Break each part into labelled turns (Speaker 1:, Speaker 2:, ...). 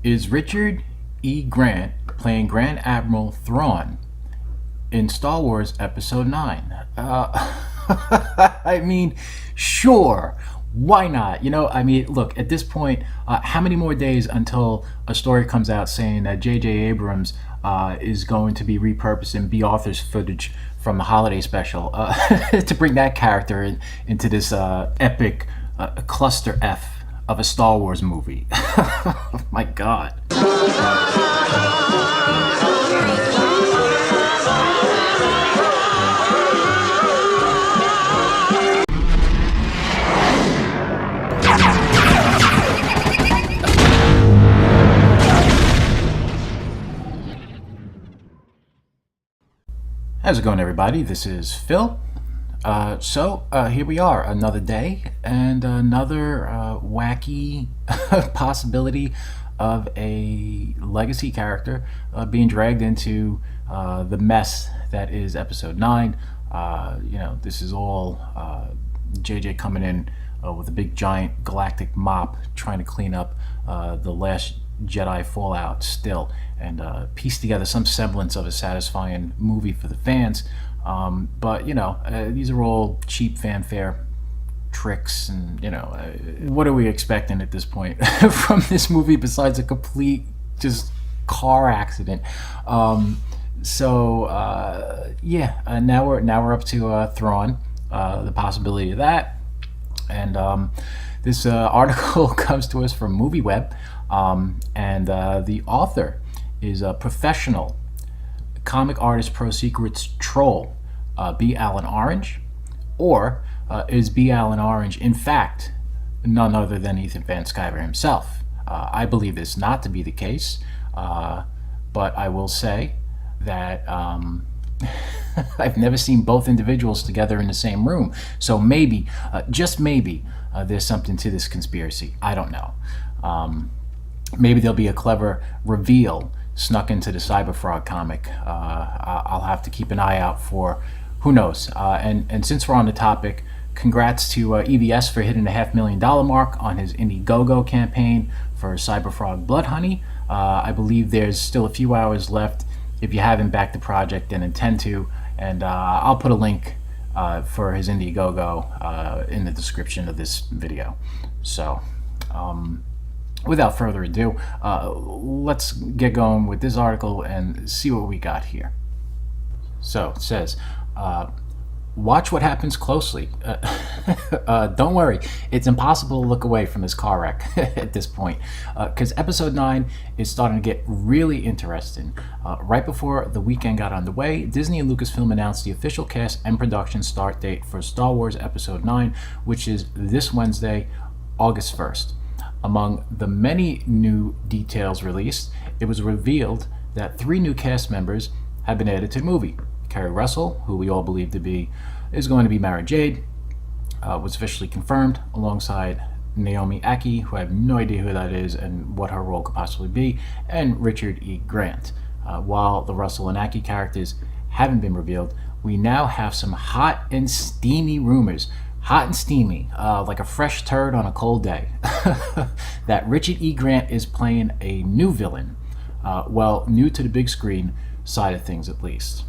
Speaker 1: Is Richard E. Grant playing Grand Admiral Thrawn in Star Wars Episode 9? I mean, sure. Why not? Look, at this point, how many more days until a story comes out saying that JJ Abrams is going to be repurposing B. Arthur's footage from the holiday special to bring that character into this epic cluster F of a Star Wars movie? Oh my God. How's it going, everybody? This is Phil. Here we are, another day and another wacky possibility of a legacy character being dragged into the mess that is Episode 9. This is all JJ coming in with a big giant galactic mop trying to clean up the Last Jedi fallout still and piece together some semblance of a satisfying movie for the fans. But these are all cheap fanfare tricks, and what are we expecting at this point from this movie besides a complete just car accident? Now we're up to Thrawn, the possibility of that, and this article comes to us from MovieWeb, and the author is a professional comic artist pro secrets troll, B. Alan Orange, or is B. Alan Orange in fact none other than Ethan Van Sciver himself? I believe this not to be the case, but I will say that I've never seen both individuals together in the same room, so maybe, just maybe, there's something to this conspiracy. I don't know. Maybe there'll be a clever reveal snuck into the CYBERFROG comic. I'll have to keep an eye out for, who knows. And since we're on the topic, congrats to EVS for hitting the $500,000 mark on his Indiegogo campaign for CYBERFROG BLOODHONEY. I believe there's still a few hours left if you haven't backed the project and intend to, and I'll put a link for his Indiegogo in the description of this video. So without further ado, let's get going with this article and see what we got here. So it says, watch what happens closely. Don't worry, it's impossible to look away from this car wreck at this point, because Episode 9 is starting to get really interesting. Right before the weekend got underway, Disney and Lucasfilm announced the official cast and production start date for Star Wars Episode 9, which is this Wednesday, August 1st. Among the many new details released, it was revealed that 3 new cast members have been added to the movie. Kerry Russell, who we all believe is going to be Mara Jade, was officially confirmed, alongside Naomi Ackie, who I have no idea who that is and what her role could possibly be, and Richard E. Grant. While the Russell and Ackie characters haven't been revealed, we now have some hot and steamy rumors. Hot and steamy, like a fresh turd on a cold day, that Richard E. Grant is playing a new villain. New to the big screen side of things at least.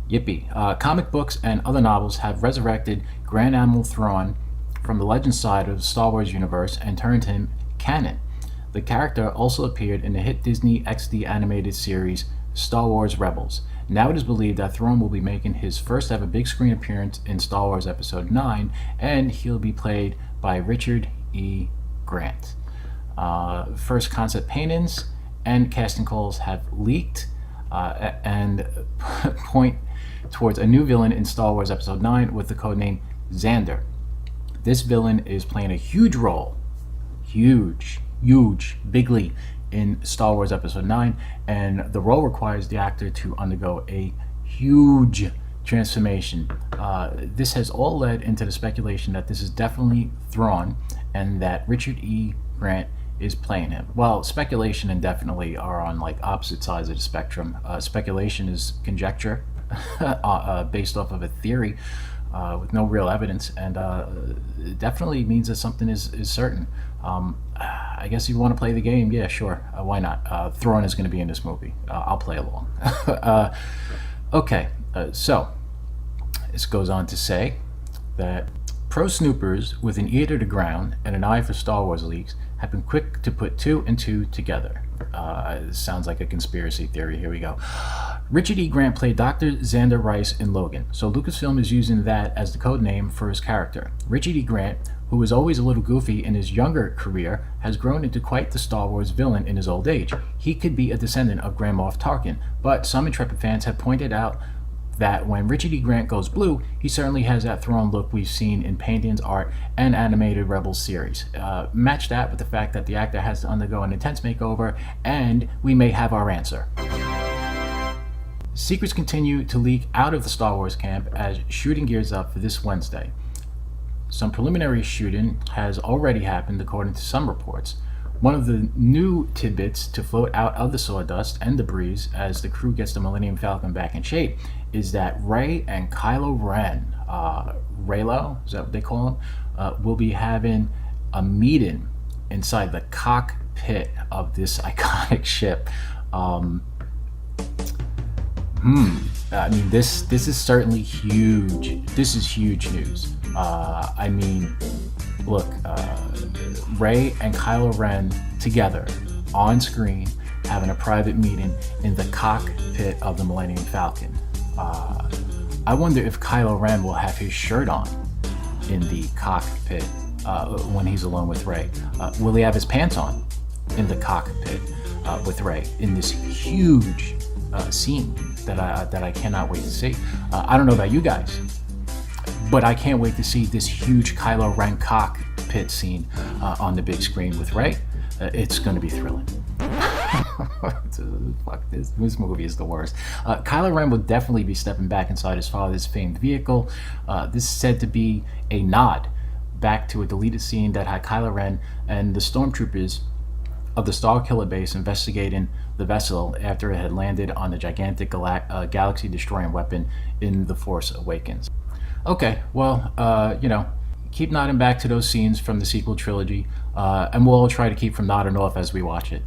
Speaker 1: Yippee. Comic books and other novels have resurrected Grand Admiral Thrawn from the legend side of the Star Wars universe and turned him canon. The character also appeared in the hit Disney XD animated series Star Wars Rebels. Now it is believed that Thrawn will be making his first ever big screen appearance in Star Wars Episode 9, and he'll be played by Richard E. Grant. First concept paintings and casting calls have leaked and point towards a new villain in Star Wars Episode 9 with the codename Xander. This villain is playing a huge role, bigly, in Star Wars Episode 9, and the role requires the actor to undergo a huge transformation. This has all led into the speculation that this is definitely Thrawn and that Richard E. Grant is playing him. Well, speculation and definitely are on like opposite sides of the spectrum. Speculation is conjecture based off of a theory with no real evidence, and it definitely means that something is certain. I guess if you want to play the game, yeah, sure. Why not? Thrawn is going to be in this movie. I'll play along. Okay, so this goes on to say that pro snoopers with an ear to the ground and an eye for Star Wars leaks have been quick to put 2 and 2 together. Sounds like a conspiracy theory. Here we go. Richard E. Grant played Dr. Xander Rice in Logan, so Lucasfilm is using that as the code name for his character. Richard E. Grant, who was always a little goofy in his younger career, has grown into quite the Star Wars villain in his old age. He could be a descendant of Grand Moff Tarkin, but some intrepid fans have pointed out that when Richard E. Grant goes blue, he certainly has that Thrawn look we've seen in Painting's art and animated Rebels series. Match that with the fact that the actor has to undergo an intense makeover, and we may have our answer. Secrets continue to leak out of the Star Wars camp as shooting gears up for this Wednesday. Some preliminary shooting has already happened according to some reports. One of the new tidbits to float out of the sawdust and debris as the crew gets the Millennium Falcon back in shape is that Rey and Kylo Ren, Reylo, is that what they call him, will be having a meeting inside the cockpit of this iconic ship. I mean, this is certainly huge. This is huge news. I mean, look, Rey and Kylo Ren together on screen having a private meeting in the cockpit of the Millennium Falcon. I wonder if Kylo Ren will have his shirt on in the cockpit when he's alone with Rey. Will he have his pants on in the cockpit with Rey in this huge scene that I cannot wait to see? I don't know about you guys, but I can't wait to see this huge Kylo Ren cockpit scene on the big screen with Rey. It's going to be thrilling. Fuck, this movie is the worst. Kylo Ren will definitely be stepping back inside his father's famed vehicle. This is said to be a nod back to a deleted scene that had Kylo Ren and the stormtroopers of the Starkiller base investigating the vessel after it had landed on the gigantic galaxy-destroying weapon in The Force Awakens. Okay, well, keep nodding back to those scenes from the sequel trilogy, and we'll all try to keep from nodding off as we watch it.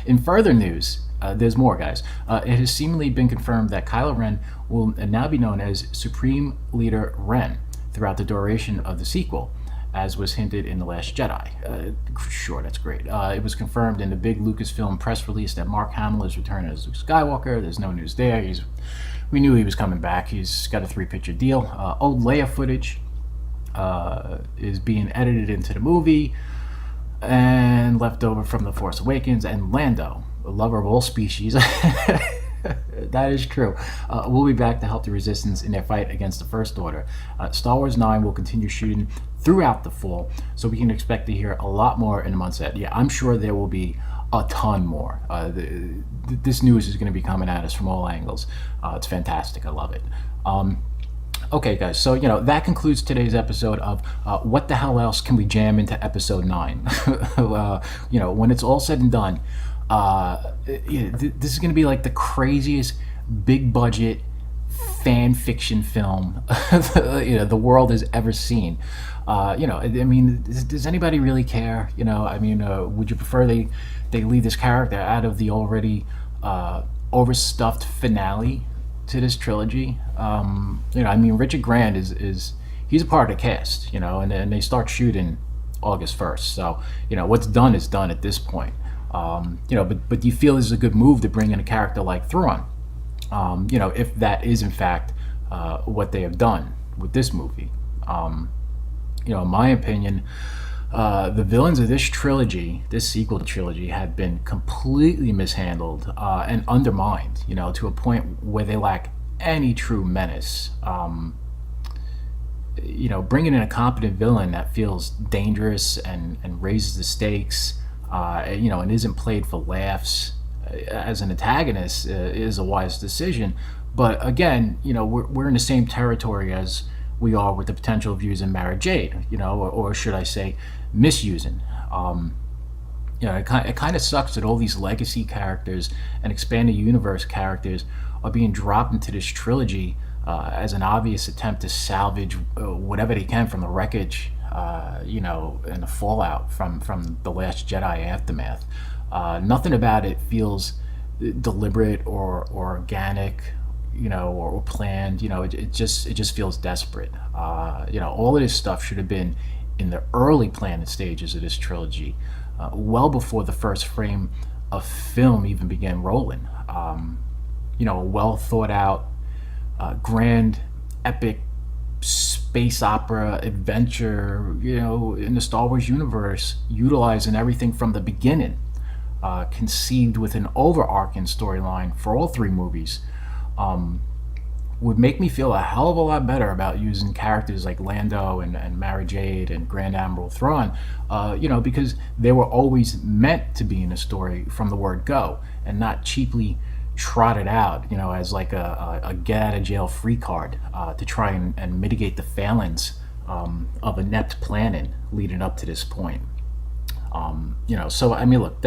Speaker 1: In further news, there's more, guys. It has seemingly been confirmed that Kylo Ren will now be known as Supreme Leader Ren throughout the duration of the sequel, as was hinted in The Last Jedi. Sure, that's great. It was confirmed in the big Lucasfilm press release that Mark Hamill is returning as Luke Skywalker. There's no news there. We knew he was coming back. He's got a 3-picture deal. Old Leia footage is being edited into the movie and left over from The Force Awakens. And Lando, a lover of all species, that is true, will be back to help the Resistance in their fight against the First Order. Star Wars 9 will continue shooting throughout the fall, so we can expect to hear a lot more in the months ahead. Yeah, I'm sure there will be a ton more. This news is going to be coming at us from all angles. It's fantastic. I love it. Okay, guys, so that concludes today's episode of What the Hell Else Can We Jam into episode 9? When it's all said and done, this is going to be like the craziest big budget fan fiction film the world has ever seen. Does anybody really care? Would you prefer they leave this character out of the already overstuffed finale to this trilogy? Richard Grant he's a part of the cast, and they start shooting August 1st. So, what's done is done at this point. But do you feel this is a good move to bring in a character like Thrawn? If that is in fact what they have done with this movie. In my opinion, the villains of this trilogy, this sequel trilogy, have been completely mishandled and undermined, to a point where they lack any true menace. Bringing in a competent villain that feels dangerous and raises the stakes, and isn't played for laughs as an antagonist is a wise decision. But again, we're in the same territory as we are with the potential of using Mara Jade, or should I say misusing. It kind of sucks that all these legacy characters and expanded universe characters are being dropped into this trilogy as an obvious attempt to salvage whatever they can from the wreckage you know, and the fallout from the Last Jedi aftermath. Nothing about it feels deliberate or organic, you know, or planned. You know, it just feels desperate. You know, all of this stuff should have been in the early planning stages of this trilogy, well before the first frame of film even began rolling. You know, a well thought out, grand, epic space opera adventure, you know, in the Star Wars universe, utilizing everything from the beginning, conceived with an overarching storyline for all three movies, would make me feel a hell of a lot better about using characters like Lando and Mara Jade and Grand Admiral Thrawn, you know, because they were always meant to be in a story from the word go, and not cheaply trotted out, you know, as like a get out of jail free card, to try and mitigate the failings of inept planning leading up to this point. You know, so I mean, look,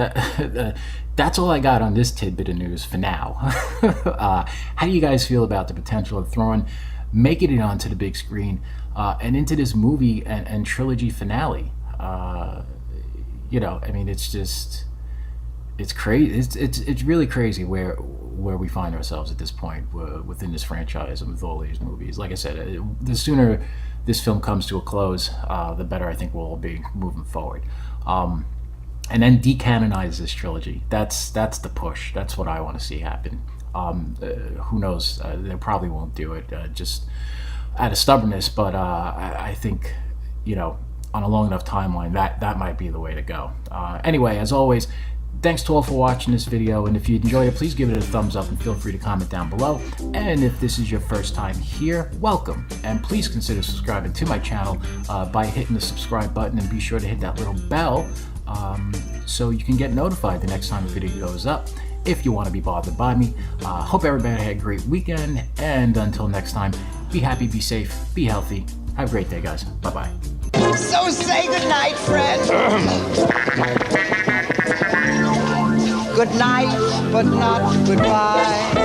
Speaker 1: that's all I got on this tidbit of news for now. How do you guys feel about the potential of Thrawn making it onto the big screen and into this movie and trilogy finale? You know, I mean, it's just, it's crazy. It's really crazy where we find ourselves at this point within this franchise and with all these movies. Like I said, the sooner this film comes to a close, the better I think we'll all be moving forward. And then decanonize this trilogy. That's the push. That's what I want to see happen. Who knows? They probably won't do it, just out of stubbornness. But I think, you know, on a long enough timeline, that might be the way to go. Anyway, as always, thanks to all for watching this video, and if you enjoyed it, please give it a thumbs up and feel free to comment down below. And if this is your first time here, welcome, and please consider subscribing to my channel by hitting the subscribe button, and be sure to hit that little bell so you can get notified the next time a video goes up if you want to be bothered by me. Hope everybody had a great weekend, and until next time, be happy, be safe, be healthy. Have a great day, guys. Bye-bye.
Speaker 2: So say goodnight, friend. Good night, but not goodbye.